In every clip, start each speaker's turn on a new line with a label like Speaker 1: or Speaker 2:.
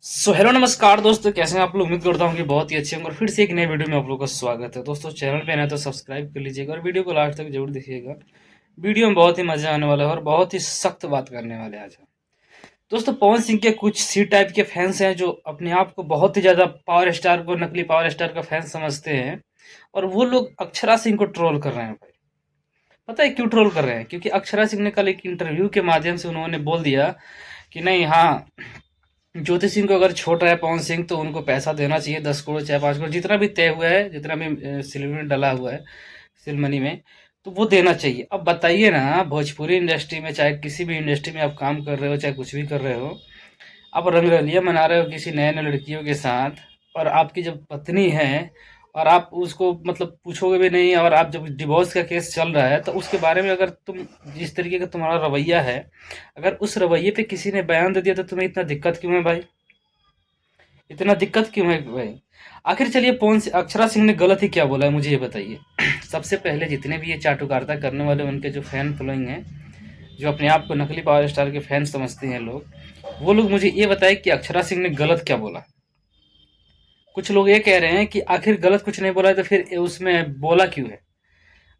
Speaker 1: Hello नमस्कार दोस्तों, कैसे हैं आप लोग। उम्मीद करता हूँ कि बहुत ही अच्छे होंगे और फिर से एक नए वीडियो में आप लोगों का स्वागत है। दोस्तों चैनल पे नए तो सब्सक्राइब कर लीजिएगा और वीडियो को लास्ट तक जरूर देखिएगा। वीडियो में बहुत ही मजा आने वाला है और बहुत ही सख्त बात करने वाले हैं आज हम। दोस्तों पवन सिंह के कुछ सी टाइप के फैंस हैं जो अपने आप को बहुत ही ज्यादा पावर स्टार को नकली पावर स्टार का फैन समझते हैं और वो लोग अक्षरा सिंह को ट्रोल कर रहे हैं भाई। पता है क्यों ट्रोल कर रहे हैं? क्योंकि अक्षरा सिंह ने कल एक इंटरव्यू के माध्यम से उन्होंने बोल दिया कि नहीं, हाँ, ज्योति सिंह को अगर छोड़ रहा है पवन सिंह तो उनको पैसा देना चाहिए, 10 करोड़ चाहे 5 करोड़ जितना भी तय हुआ है, जितना भी सिल्वर में डला हुआ है सिल मनी में, तो वो देना चाहिए। अब बताइए ना, भोजपुरी इंडस्ट्री में चाहे किसी भी इंडस्ट्री में आप काम कर रहे हो, चाहे कुछ भी कर रहे हो, आप रंगरलिया मना रहे हो किसी नए नए लड़कियों के साथ, और आपकी जब पत्नी है और आप उसको मतलब पूछोगे भी नहीं, और आप जब डिवोर्स का केस चल रहा है तो उसके बारे में अगर तुम जिस तरीके का तुम्हारा रवैया है, अगर उस रवैये पे किसी ने बयान दे दिया तो तुम्हें इतना दिक्कत क्यों है भाई? इतना दिक्कत क्यों है भाई? आखिर चलिए अक्षरा सिंह ने गलत ही क्या बोला है, मुझे ये बताइए। सबसे पहले जितने भी ये चाटुकारिता करने वाले उनके जो फैन फॉलोइंग है, जो अपने आप को नकली पावर स्टार के फैन समझते हैं लोग, वो लोग मुझे ये बताए कि अक्षरा सिंह ने गलत क्या बोला। कुछ लोग ये कह रहे हैं कि आखिर गलत कुछ नहीं बोला है तो फिर उसमें बोला क्यों है?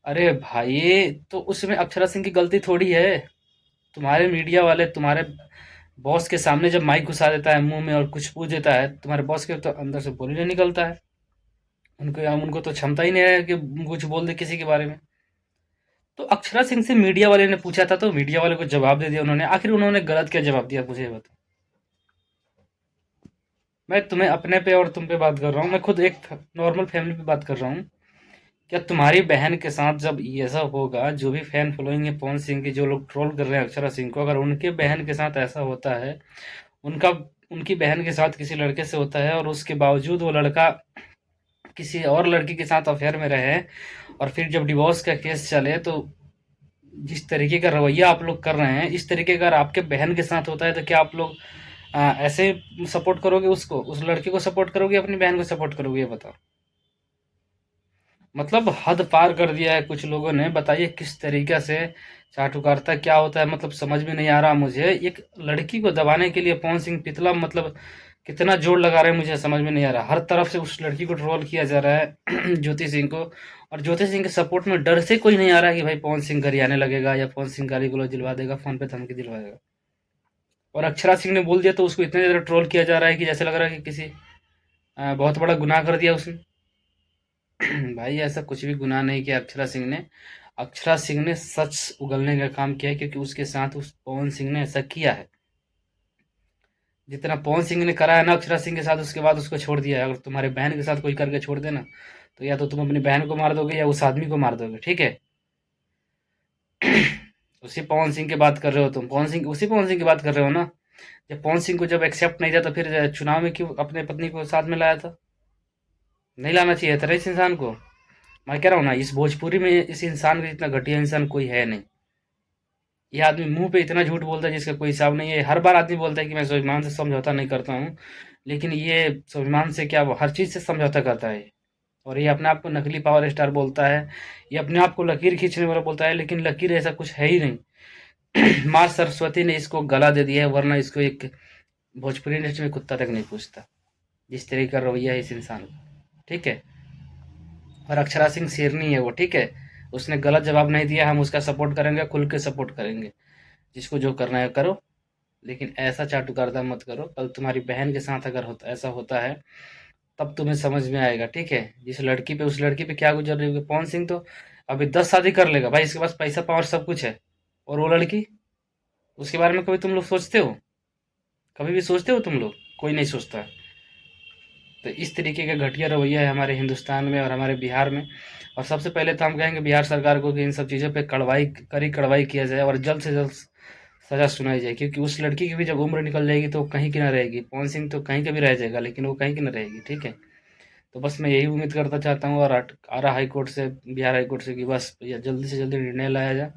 Speaker 1: अरे भाई, तो उसमें अक्षरा सिंह की गलती थोड़ी है। तुम्हारे मीडिया वाले तुम्हारे बॉस के सामने जब माइक घुसा देता है मुंह में और कुछ पूछ देता है, तुम्हारे बॉस के तो अंदर से बोल ही नहीं निकलता है। उनको तो क्षमता ही नहीं है कि कुछ बोल दे किसी के बारे में। तो अक्षरा सिंह से मीडिया वाले ने पूछा था तो मीडिया वाले को जवाब दे दिया उन्होंने। आखिर उन्होंने गलत क्या जवाब दिया, मुझे ये बताओ। मैं तुम्हें अपने पे और तुम पे बात कर रहा हूँ, मैं खुद एक नॉर्मल फैमिली पे बात कर रहा हूँ। क्या तुम्हारी बहन के साथ जब ये सब होगा, जो भी फैन फॉलोइंग है पवन सिंह की, जो लोग ट्रोल कर रहे हैं अक्षरा सिंह को, अगर उनके बहन के साथ ऐसा होता है, उनका उनकी बहन के साथ किसी लड़के से होता है और उसके बावजूद वो लड़का किसी और लड़की के साथ अफेयर में रहे, और फिर जब डिवोर्स का केस चले तो जिस तरीके का रवैया आप लोग कर रहे हैं, इस तरीके का अगर आपके बहन के साथ होता है तो क्या आप लोग ऐसे सपोर्ट करोगे? उसको, उस लड़के को सपोर्ट करोगे, अपनी बहन को सपोर्ट करोगे? ये बताओ। मतलब हद पार कर दिया है कुछ लोगों ने। बताइए किस तरीके से चाटुकारिता क्या होता है, मतलब समझ में नहीं आ रहा मुझे। एक लड़की को दबाने के लिए पवन सिंह पितला मतलब कितना जोर लगा रहे हैं, मुझे समझ में नहीं आ रहा। हर तरफ से उस लड़की को ट्रोल किया जा रहा है ज्योति सिंह को, और ज्योति सिंह के सपोर्ट में डर से कोई नहीं आ रहा कि भाई पवन सिंह गरियाने लगेगा या पवन सिंह गाली गलौज दिलवा देगा, फोन पे धमकी दिलवा देगा। और अक्षरा सिंह ने बोल दिया तो उसको इतने ज्यादा ट्रोल किया जा रहा है कि जैसे लग रहा है कि किसी बहुत बड़ा गुनाह कर दिया उसने। भाई ऐसा कुछ भी गुनाह नहीं किया अक्षरा सिंह ने। अक्षरा सिंह ने सच उगलने का काम किया है, क्योंकि उसके साथ उस पवन सिंह ने ऐसा किया है। जितना पवन सिंह ने करा है ना अक्षरा सिंह के साथ, उसके बाद उसको छोड़ दिया है। अगर तुम्हारे बहन के साथ कोई करके छोड़ देना, तो या तो तुम अपनी बहन को मार दोगे या उस आदमी को मार दोगे, ठीक है? उसी पवन सिंह की बात कर रहे हो तुम, पवन सिंह, उसी पवन सिंह की बात कर रहे हो ना। जब पवन सिंह को जब एक्सेप्ट नहीं था तो फिर चुनाव में क्यों अपने पत्नी को साथ में लाया था? नहीं लाना चाहिए था ना इस इंसान को। मैं कह रहा हूँ ना, इस भोजपुरी में इस इंसान का जितना घटिया इंसान कोई है नहीं। ये आदमी मुंह पे इतना झूठ बोलता है जिसका कोई हिसाब नहीं है। हर बार आदमी बोलता है कि मैं स्वाभिमान से समझौता नहीं करता हूँ, लेकिन ये स्वाभिमान से क्या, वो हर चीज़ से समझौता करता है। और ये अपने आप को नकली पावर स्टार बोलता है, ये अपने आप को लकीर खींचने वाला बोलता है, लेकिन लकीर ऐसा कुछ है ही नहीं। माँ सरस्वती ने इसको गला दे दिया है, वरना इसको एक भोजपुरी इंडस्ट्री में कुत्ता तक नहीं पूछता, जिस तरीके का रवैया है इस इंसान का, ठीक है? और अक्षरा सिंह शेरनी है वो, ठीक है? उसने गलत जवाब नहीं दिया, हम उसका सपोर्ट करेंगे, खुल के सपोर्ट करेंगे। जिसको जो करना है करो, लेकिन ऐसा चाटुकारिता मत करो। कल तुम्हारी बहन के साथ अगर होता ऐसा होता है, तब तुम्हें समझ में आएगा, ठीक है? जिस लड़की पे, उस लड़की पे क्या गुजर रही होगी। पवन सिंह तो अभी 10 शादी कर लेगा भाई, इसके पास पैसा पावर सब कुछ है। और वो लड़की, उसके बारे में कभी तुम लोग सोचते हो? कभी भी सोचते हो तुम लोग? कोई नहीं सोचता। तो इस तरीके का घटिया रवैया है हमारे हिंदुस्तान में और हमारे बिहार में। और सबसे पहले तो हम कहेंगे बिहार सरकार को कि इन सब चीज़ों पे कड़ी कार्रवाई किया जाए और जल्द से जल्द सज़ा सुनाई जाए, क्योंकि उस लड़की की भी जब उम्र निकल जाएगी तो वो कहीं की ना रहेगी। पवन सिंह तो कहीं का भी रह जाएगा, लेकिन वो कहीं की ना रहेगी, ठीक है? तो बस मैं यही उम्मीद करता चाहता हूँ और आरा हाई कोर्ट से, बिहार हाई कोर्ट से, कि बस भैया जल्दी से जल्दी निर्णय लाया जाए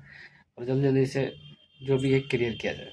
Speaker 1: और जल्दी जल्दी से जो भी है क्लियर किया जाए।